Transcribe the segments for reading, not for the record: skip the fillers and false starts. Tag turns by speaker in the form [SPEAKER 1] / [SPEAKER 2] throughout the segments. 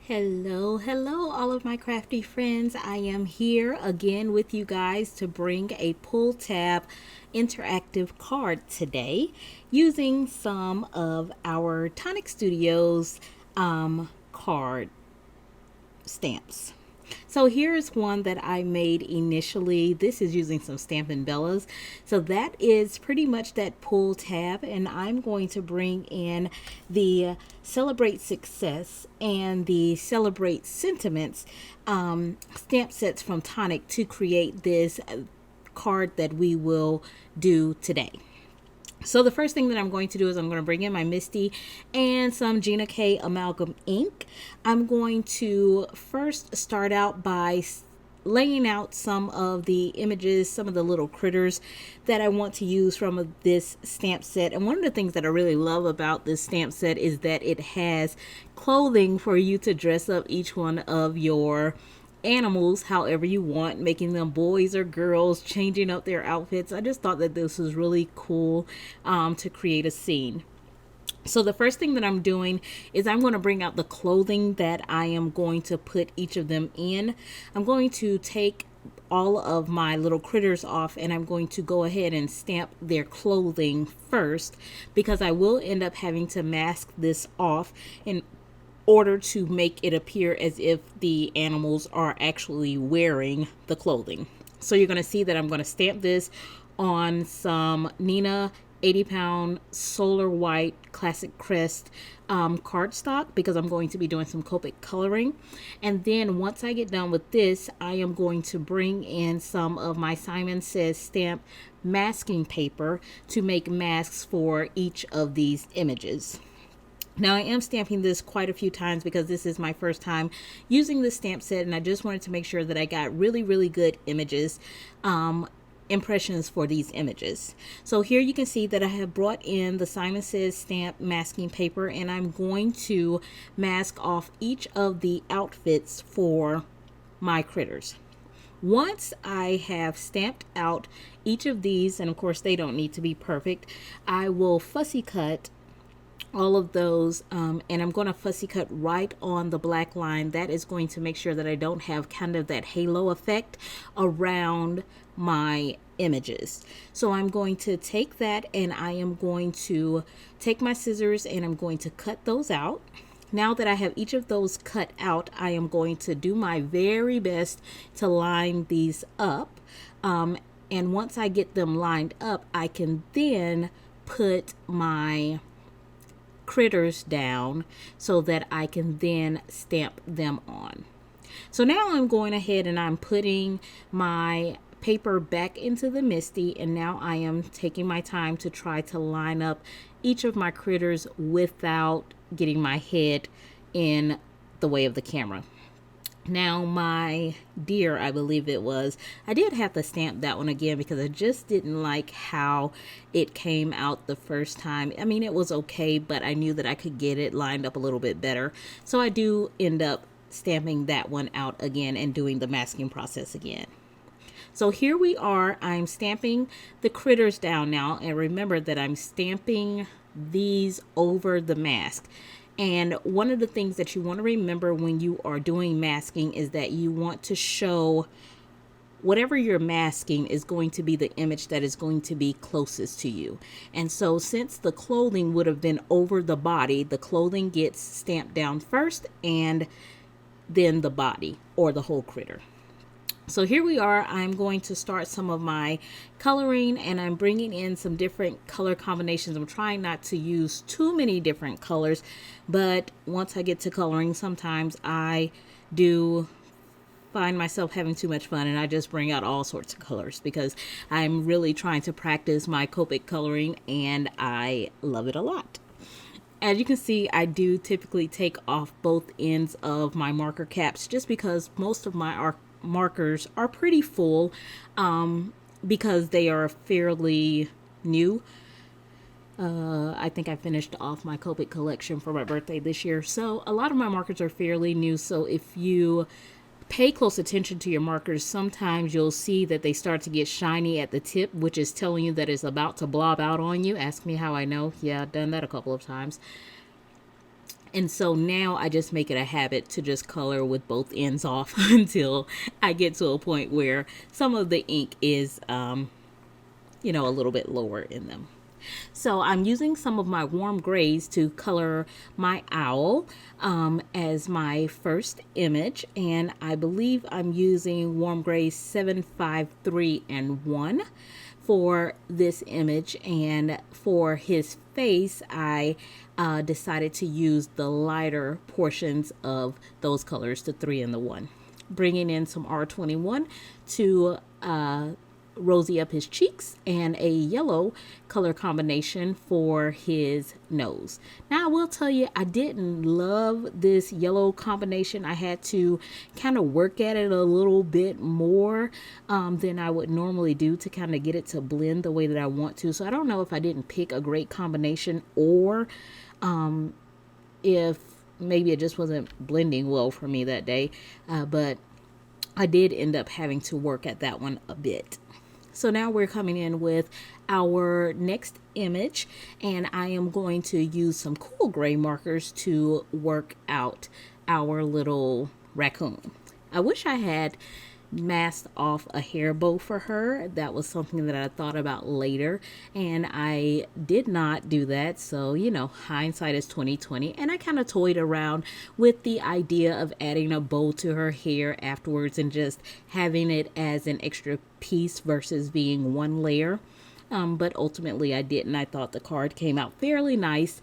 [SPEAKER 1] Hello, all of my crafty friends. I am here again with you guys to bring a pull tab interactive card today using some of our Tonic Studios card stamps. So here's one that I made initially. This is using some Stampin' Bellas. So that is pretty much that pull tab, and I'm going to bring in the Celebrate Success and the Celebrate Sentiments stamp sets from Tonic to create this card that we will do today. So the first thing that I'm going to do is I'm going to bring in my Misty and some Gina K amalgam ink. I'm going to first start out by laying out some of the images, some of the little critters that I want to use from this stamp set. And one of the things that I really love about this stamp set is that it has clothing for you to dress up each one of your animals however you want, making them boys or girls, changing up their outfits. I just thought that this was really cool to create a scene. So the first thing that I'm doing is I'm going to bring out the clothing that I am going to put each of them in. I'm going to take all of my little critters off, and I'm going to go ahead and stamp their clothing first, because I will end up having to mask this off in order to make it appear as if the animals are actually wearing the clothing. So you're going to see that I'm going to stamp this on some Nina 80-pound Solar White Classic Crest cardstock, because I'm going to be doing some Copic coloring. And then once I get done with this, I am going to bring in some of my Simon Says stamp masking paper to make masks for each of these images. Now, I am stamping this quite a few times because this is my first time using this stamp set, and I just wanted to make sure that I got really good images, impressions for these images. So here you can see that I have brought in the Simon Says stamp masking paper, and I'm going to mask off each of the outfits for my critters. Once I have stamped out each of these, and of course they don't need to be perfect, I will fussy cut all of those, and I'm going to fussy cut right on the black line. That is going to make sure that I don't have kind of that halo effect around my images. So I'm going to take that, and I am going to take my scissors and I'm going to cut those out. Now that I have each of those cut out, I am going to do my very best to line these up, and once I get them lined up, I can then put my critters down so that I can then stamp them on. So now I'm going ahead and I'm putting my paper back into the Misty, and now I am taking my time to try to line up each of my critters without getting my head in the way of the camera. Now my deer, I believe it was, I did have to stamp that one again because I just didn't like how it came out the first time. I mean, it was okay, but I knew that I could get it lined up a little bit better. So I do end up stamping that one out again and doing the masking process again. So here we are, I'm stamping the critters down now, and remember that I'm stamping these over the mask. And one of the things that you want to remember when you are doing masking is that you want to show whatever you're masking is going to be the image that is going to be closest to you. And so since the clothing would have been over the body, the clothing gets stamped down first and then the body or the whole critter. So here we are. I'm going to start some of my coloring, and I'm bringing in some different color combinations. I'm trying not to use too many different colors, but once I get to coloring, sometimes I do find myself having too much fun, and I just bring out all sorts of colors because I'm really trying to practice my Copic coloring, and I love it a lot. As you can see, I do typically take off both ends of my marker caps just because most of my markers are pretty full because they are fairly new. I think I finished off my Copic collection for my birthday this year, so a lot of my markers are fairly new. So if you pay close attention to your markers, sometimes you'll see that they start to get shiny at the tip, which is telling you that it's about to blob out on you. Ask me how I know. Yeah, I've done that a couple of times. And so now I just make it a habit to just color with both ends off until I get to a point where some of the ink is, a little bit lower in them. So I'm using some of my warm grays to color my owl as my first image. And I believe I'm using warm grays 753 and 1 for this image. And for his face, I decided to use the lighter portions of those colors, the 3 and the 1. Bringing in some R21 to rosy up his cheeks, and a yellow color combination for his nose. Now I will tell you, I didn't love this yellow combination. I had to kind of work at it a little bit more than I would normally do to kind of get it to blend the way that I want to. So I don't know if I didn't pick a great combination, or if maybe it just wasn't blending well for me that day, but I did end up having to work at that one a bit. So now we're coming in with our next image, and I am going to use some cool gray markers to work out our little raccoon. I wish I had masked off a hair bow for her. That was something that I thought about later, and I did not do that. So, hindsight is 2020, and I kind of toyed around with the idea of adding a bow to her hair afterwards and just having it as an extra piece versus being one layer. But ultimately I didn't. I thought the card came out fairly nice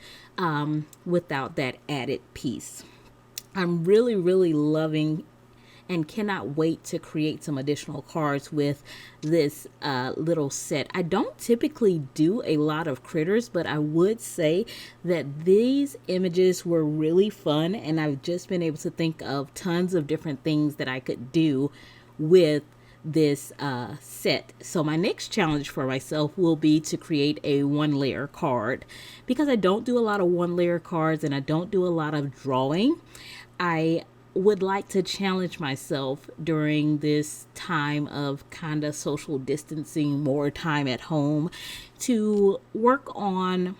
[SPEAKER 1] without that added piece. I'm really, really loving and cannot wait to create some additional cards with this little set. I don't typically do a lot of critters, but I would say that these images were really fun, and I've just been able to think of tons of different things that I could do with this set. So my next challenge for myself will be to create a 1-layer card, because I don't do a lot of 1-layer cards and I don't do a lot of drawing. I would like to challenge myself during this time of kind of social distancing, more time at home, to work on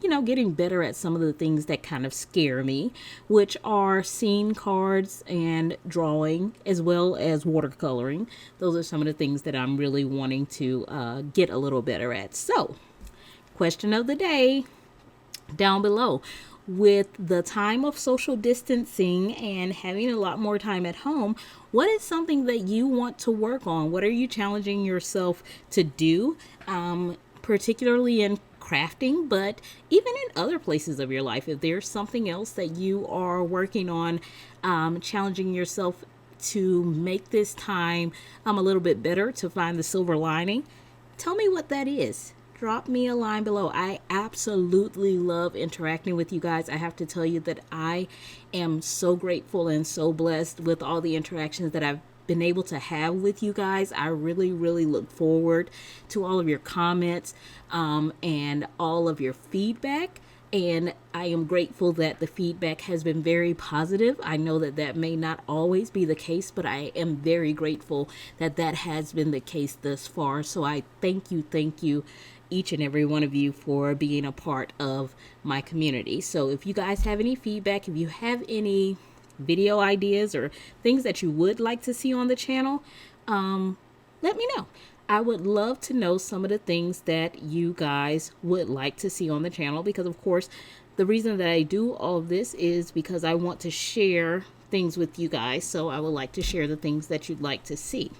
[SPEAKER 1] getting better at some of the things that kind of scare me, which are scene cards and drawing, as well as watercoloring. Those are some of the things that I'm really wanting to get a little better at. So, question of the day down below. With the time of social distancing and having a lot more time at home, what is something that you want to work on? What are you challenging yourself to do, particularly in crafting, but even in other places of your life? If there's something else that you are working on, challenging yourself to make this time a little bit better, to find the silver lining, tell me what that is. Drop me a line below. I absolutely love interacting with you guys. I have to tell you that I am so grateful and so blessed with all the interactions that I've been able to have with you guys. I really, really look forward to all of your comments and all of your feedback. And I am grateful that the feedback has been very positive. I know that that may not always be the case, but I am very grateful that that has been the case thus far. So I thank you, each and every one of you, for being a part of my community. So if you guys have any feedback, if you have any video ideas or things that you would like to see on the channel, let me know. I would love to know some of the things that you guys would like to see on the channel, because of course the reason that I do all of this is because I want to share things with you guys. So I would like to share the things that you'd like to see.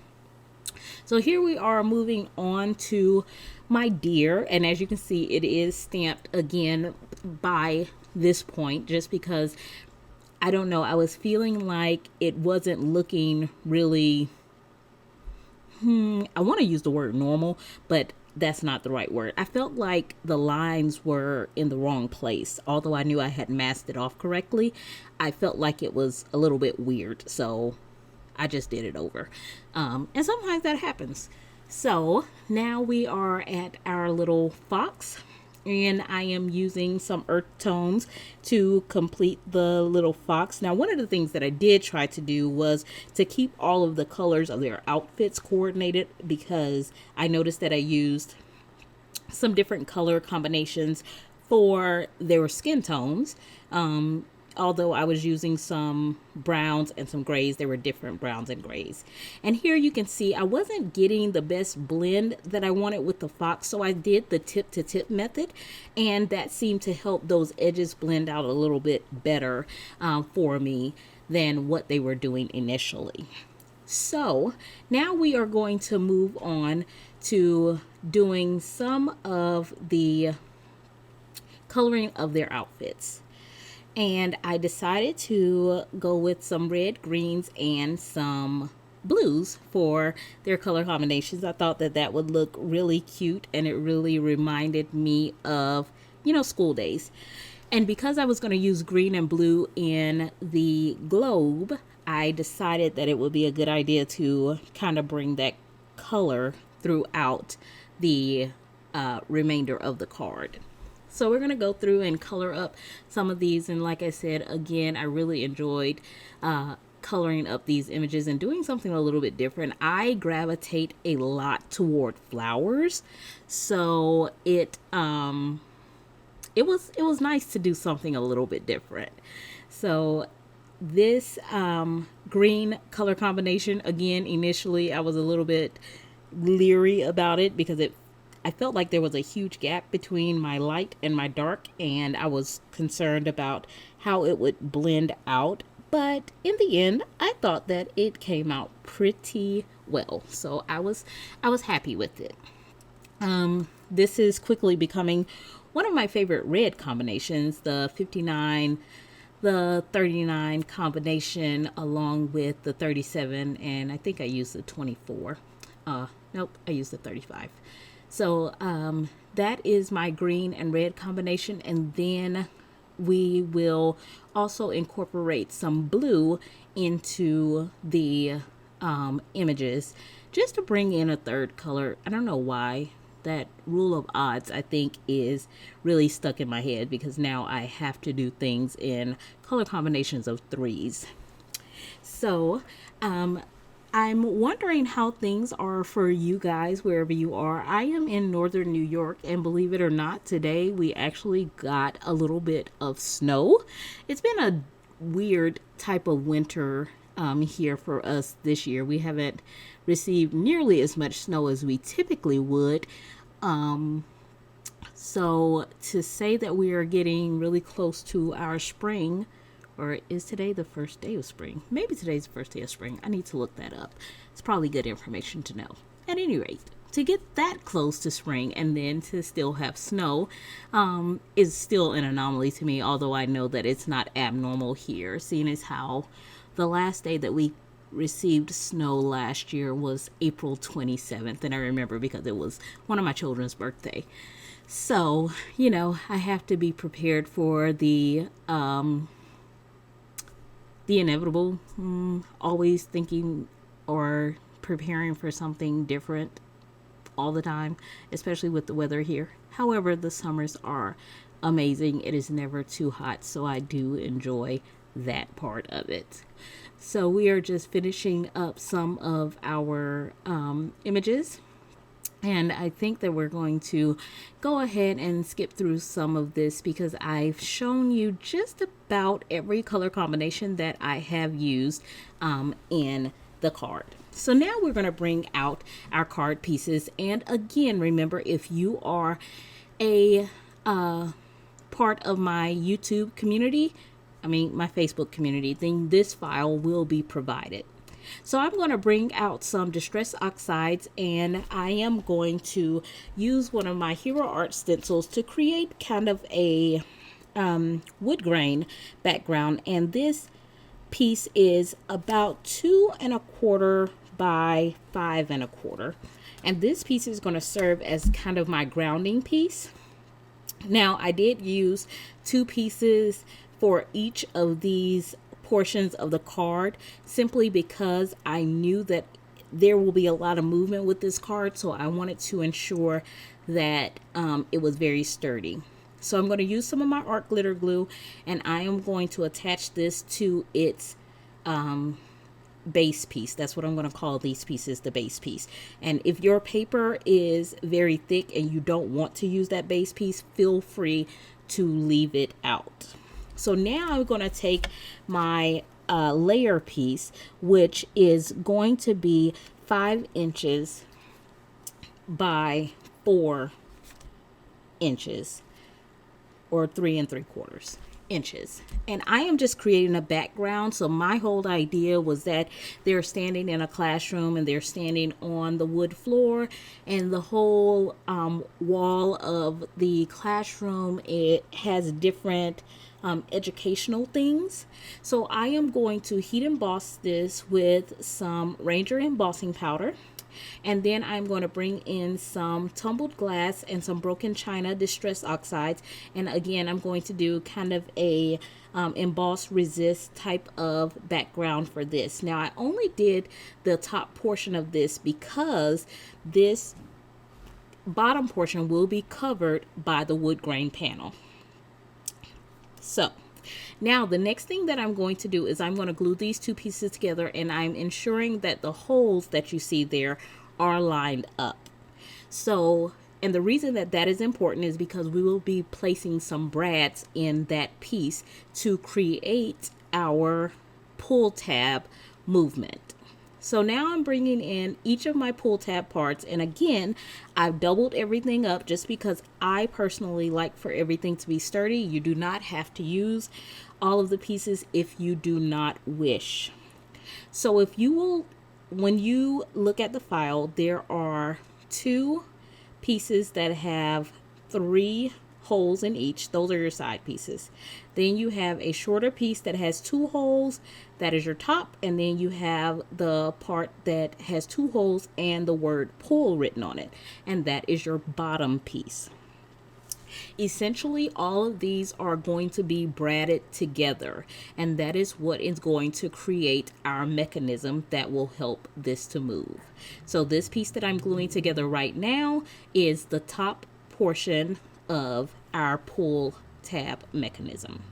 [SPEAKER 1] So here we are, moving on to my deer, and as you can see, it is stamped again by this point, just because I don't know, I was feeling like it wasn't looking really I want to use the word normal, but that's not the right word. I felt like the lines were in the wrong place. Although I knew I had masked it off correctly, I felt like it was a little bit weird, so I just did it over. And sometimes that happens. So now we are at our little fox, and I am using some earth tones to complete the little fox. Now, one of the things that I did try to do was to keep all of the colors of their outfits coordinated, because I noticed that I used some different color combinations for their skin tones. although I was using some browns and some grays, there were different browns and grays. And here you can see I wasn't getting the best blend that I wanted with the fox, so I did the tip to tip method, and that seemed to help those edges blend out a little bit better for me than what they were doing initially. So now we are going to move on to doing some of the coloring of their outfits. And I decided to go with some red, greens, and some blues for their color combinations. I thought that that would look really cute, and it really reminded me of, you know, school days. And because I was going to use green and blue in the globe, I decided that it would be a good idea to kind of bring that color throughout the remainder of the card. So we're going to go through and color up some of these. And like I said, again, I really enjoyed coloring up these images and doing something a little bit different. I gravitate a lot toward flowers. So it was nice to do something a little bit different. So this green color combination, again, initially I was a little bit leery about it because I felt like there was a huge gap between my light and my dark, and I was concerned about how it would blend out. But in the end, I thought that it came out pretty well. So I was happy with it. This is quickly becoming one of my favorite red combinations, the 59, the 39 combination, along with the 37, and I think I used the 24. Nope, I used the 35. So that is my green and red combination, and then we will also incorporate some blue into the images just to bring in a third color. I don't know why. That rule of odds, I think, is really stuck in my head because now I have to do things in color combinations of threes. So I'm wondering how things are for you guys wherever you are. I am in northern New York, and believe it or not, today we actually got a little bit of snow. It's been a weird type of winter here for us this year. We haven't received nearly as much snow as we typically would. So to say that we are getting really close to our spring, or is today the first day of spring? Maybe today's the first day of spring. I need to look that up. It's probably good information to know. At any rate, to get that close to spring and then to still have snow is still an anomaly to me, although I know that it's not abnormal here, seeing as how the last day that we received snow last year was April 27th, and I remember because it was one of my children's birthday. So, you know, I have to be prepared for the inevitable, always thinking or preparing for something different all the time, especially with the weather here. However, the summers are amazing. It is never too hot, so I do enjoy that part of it. So we are just finishing up some of our images, and I think that we're going to go ahead and skip through some of this because I've shown you just about every color combination that I have used in the card. So now we're going to bring out our card pieces, and again, remember, if you are a part of my YouTube community, my Facebook community, then this file will be provided. So I'm going to bring out some Distress Oxides, and I am going to use one of my Hero Art stencils to create kind of a wood grain background. And this piece is about 2 1/4 by 5 1/4. And this piece is going to serve as kind of my grounding piece. Now, I did use 2 pieces for each of these portions of the card simply because I knew that there will be a lot of movement with this card, so I wanted to ensure that it was very sturdy. So I'm going to use some of my art glitter glue, and I am going to attach this to its base piece. That's what I'm going to call these pieces, the base piece. And if your paper is very thick and you don't want to use that base piece, feel free to leave it out. So now I'm going to take my layer piece, which is going to be 5 inches by 4 inches, or 3 3/4 inches. And I am just creating a background. So my whole idea was that they're standing in a classroom and they're standing on the wood floor, and the whole wall of the classroom, it has different educational things. So I am going to heat emboss this with some Ranger embossing powder. And then I'm going to bring in some tumbled glass and some broken china distress oxides. And again, I'm going to do kind of a emboss resist type of background for this. Now, I only did the top portion of this because this bottom portion will be covered by the wood grain panel. So now the next thing that I'm going to do is I'm going to glue these two pieces together, and I'm ensuring that the holes that you see there are lined up. So, and the reason that that is important is because we will be placing some brads in that piece to create our pull tab movement. So now I'm bringing in each of my pull tab parts, and again, I've doubled everything up just because I personally like for everything to be sturdy. You do not have to use all of the pieces if you do not wish. So if you will, when you look at the file, there are 2 pieces that have 3 holes in each. Those are your side pieces. Then you have a shorter piece that has 2 holes. That is your top. And then you have the part that has 2 holes and the word pull written on it. And that is your bottom piece. Essentially, all of these are going to be braided together, and that is what is going to create our mechanism that will help this to move. So this piece that I'm gluing together right now is the top portion of our pull tab mechanism.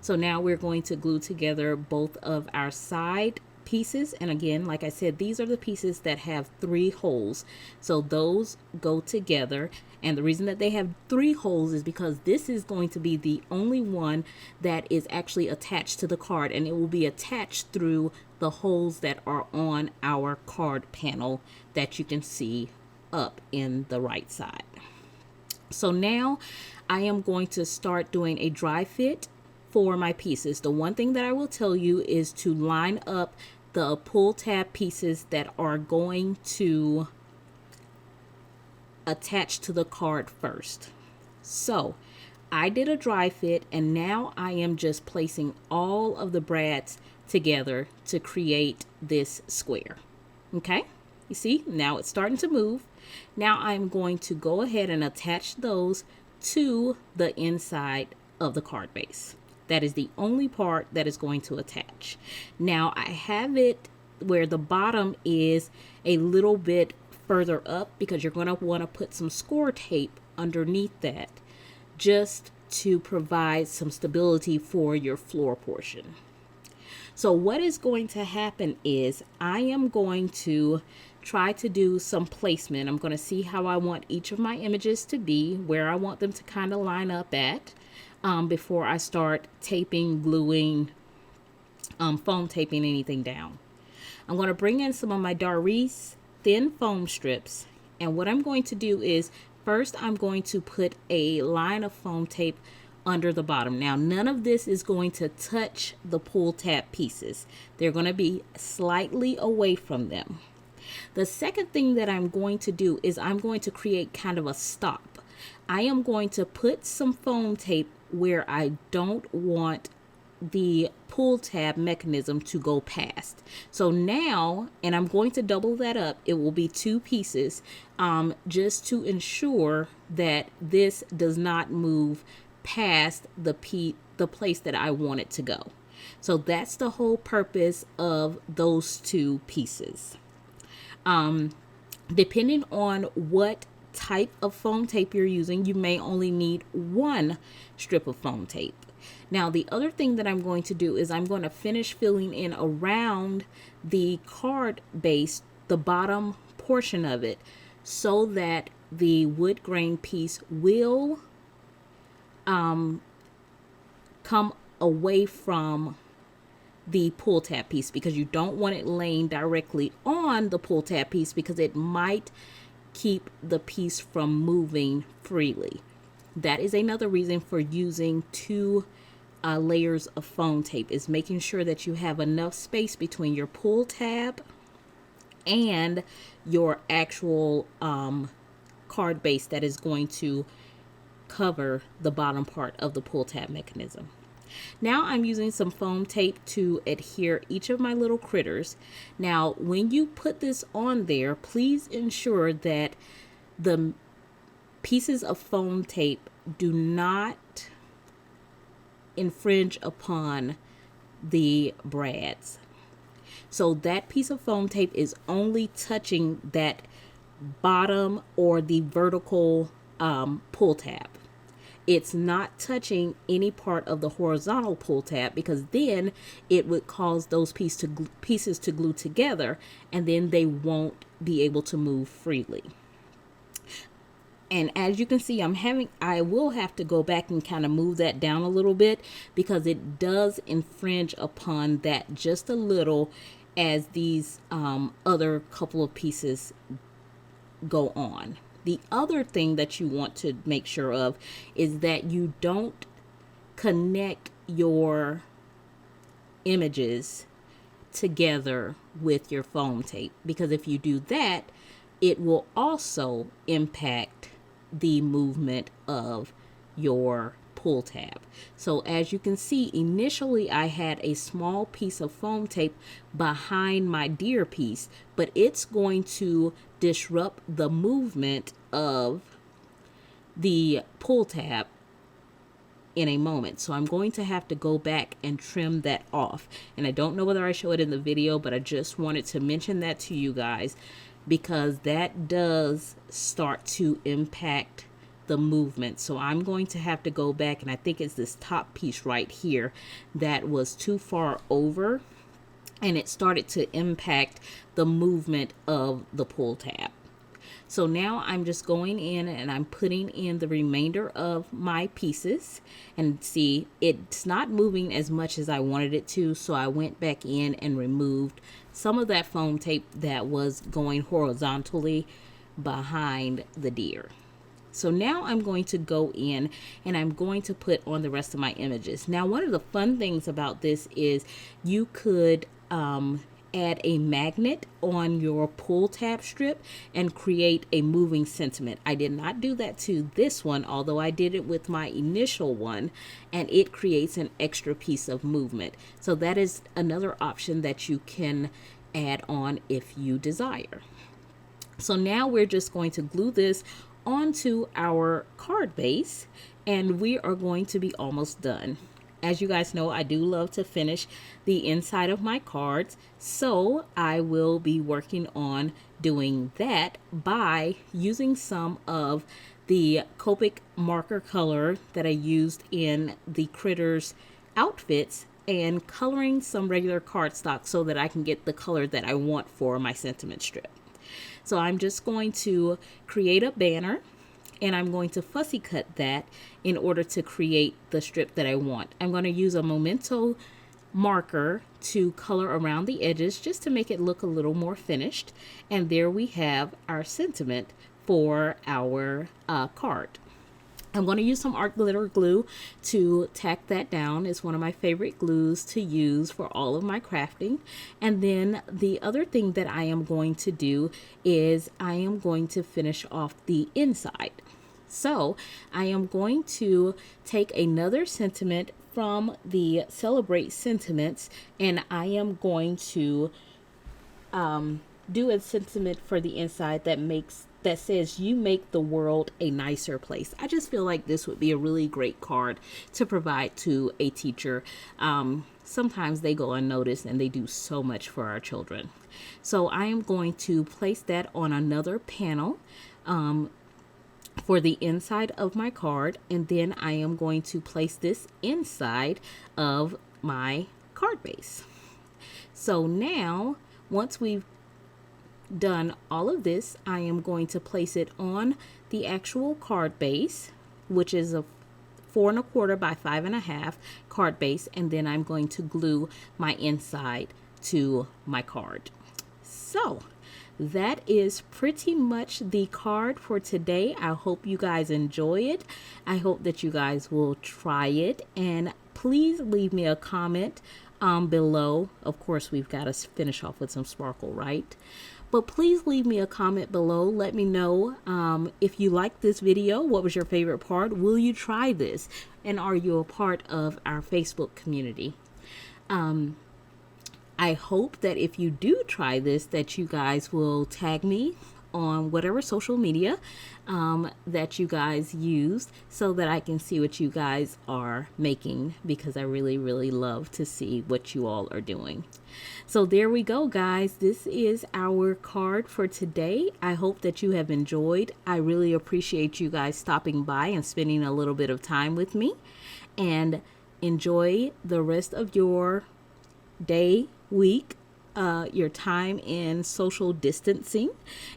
[SPEAKER 1] So now we're going to glue together both of our side pieces, and again, like I said, these are the pieces that have 3 holes, so those go together. And the reason that they have 3 holes is because this is going to be the only one that is actually attached to the card, and it will be attached through the holes that are on our card panel that you can see up in the right side. So now I am going to start doing a dry fit for my pieces. The one thing that I will tell you is to line up the pull tab pieces that are going to attach to the card first. So I did a dry fit, and now I am just placing all of the brads together to create this square. Okay, you see, now it's starting to move. Now I'm going to go ahead and attach those to the inside of the card base. That is the only part that is going to attach. Now I have it where the bottom is a little bit further up because you're going to want to put some score tape underneath that just to provide some stability for your floor portion. So what is going to happen is I am going to try to do some placement. I'm going to see how I want each of my images to be, where I want them to kind of line up at before I start taping, gluing, foam taping anything down. I'm going to bring in some of my Darice thin foam strips, and what I'm going to do is first I'm going to put a line of foam tape under the bottom. Now none of this is going to touch the pull tab pieces. They're going to be slightly away from them. The second thing that I'm going to do is I'm going to create kind of a stop. I am going to put some foam tape where I don't want the pull tab mechanism to go past. So now, and I'm going to double that up, it will be 2 pieces just to ensure that this does not move past the place that I want it to go. So that's the whole purpose of those 2 pieces. Depending on what type of foam tape you're using, you may only need 1 strip of foam tape. Now the other thing that I'm going to do is I'm going to finish filling in around the card base, the bottom portion of it, so that the wood grain piece will come away from the pull tab piece, because you don't want it laying directly on the pull tab piece, because it might keep the piece from moving freely. That is another reason for using two layers of foam tape, is making sure that you have enough space between your pull tab and your actual card base that is going to cover the bottom part of the pull tab mechanism. Now I'm using some foam tape to adhere each of my little critters. Now, when you put this on there, please ensure that the pieces of foam tape do not infringe upon the brads. So that piece of foam tape is only touching that bottom or the vertical pull tab. It's not touching any part of the horizontal pull tab, because then it would cause those pieces to glue together, and then they won't be able to move freely. And as you can see, I will have to go back and kind of move that down a little bit, because it does infringe upon that just a little as these other couple of pieces go on. The other thing that you want to make sure of is that you don't connect your images together with your foam tape, because if you do that, it will also impact the movement of your pull tab. So as you can see, initially I had a small piece of foam tape behind my deer piece, but it's going to disrupt the movement of the pull tab in a moment. So I'm going to have to go back and trim that off. And I don't know whether I show it in the video, but I just wanted to mention that to you guys, because that does start to impact the movement. So I'm going to have to go back, and I think it's this top piece right here that was too far over, and it started to impact the movement of the pull tab. So now I'm just going in and I'm putting in the remainder of my pieces, and see, it's not moving as much as I wanted it to. So I went back in and removed some of that foam tape that was going horizontally behind the deer. So now I'm going to go in and I'm going to put on the rest of my images. Now, one of the fun things about this is you could add a magnet on your pull tab strip and create a moving sentiment. I did not do that to this one, although I did it with my initial one, and it creates an extra piece of movement. So that is another option that you can add on if you desire. So now we're just going to glue this onto our card base, and we are going to be almost done. As you guys know, I do love to finish the inside of my cards, so I will be working on doing that by using some of the Copic marker color that I used in the critters outfits and coloring some regular cardstock so that I can get the color that I want for my sentiment strip. So I'm just going to create a banner, and I'm going to fussy cut that in order to create the strip that I want. I'm going to use a Memento marker to color around the edges just to make it look a little more finished. And there we have our sentiment for our card. I'm going to use some art glitter glue to tack that down. It's one of my favorite glues to use for all of my crafting. And then the other thing that I am going to do is I am going to finish off the inside. So I am going to take another sentiment from the Celebrate Sentiments, and I am going to do a sentiment for the inside that says, "You make the world a nicer place." I just feel like this would be a really great card to provide to a teacher. Sometimes they go unnoticed and they do so much for our children. So I am going to place that on another panel for the inside of my card, and then I am going to place this inside of my card base. So now, once we've done all of this, I am going to place it on the actual card base, which is 4¼ by 5½ card base, and then I'm going to glue my inside to my card. So that is pretty much the card for today. I hope you guys enjoy it. I hope that you guys will try it, and please leave me a comment below. Of course, we've got to finish off with some sparkle, right? But please leave me a comment below. Let me know if you liked this video. What was your favorite part? Will you try this? And are you a part of our Facebook community? I hope that if you do try this, that you guys will tag me on whatever social media that you guys use, so that I can see what you guys are making, because I really, really love to see what you all are doing. So there we go, guys. This is our card for today. I hope that you have enjoyed. I really appreciate you guys stopping by and spending a little bit of time with me, and enjoy the rest of your day, week, your time in social distancing,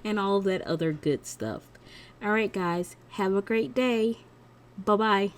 [SPEAKER 1] and all of that other good stuff. All right, guys, have a great day. Bye-bye.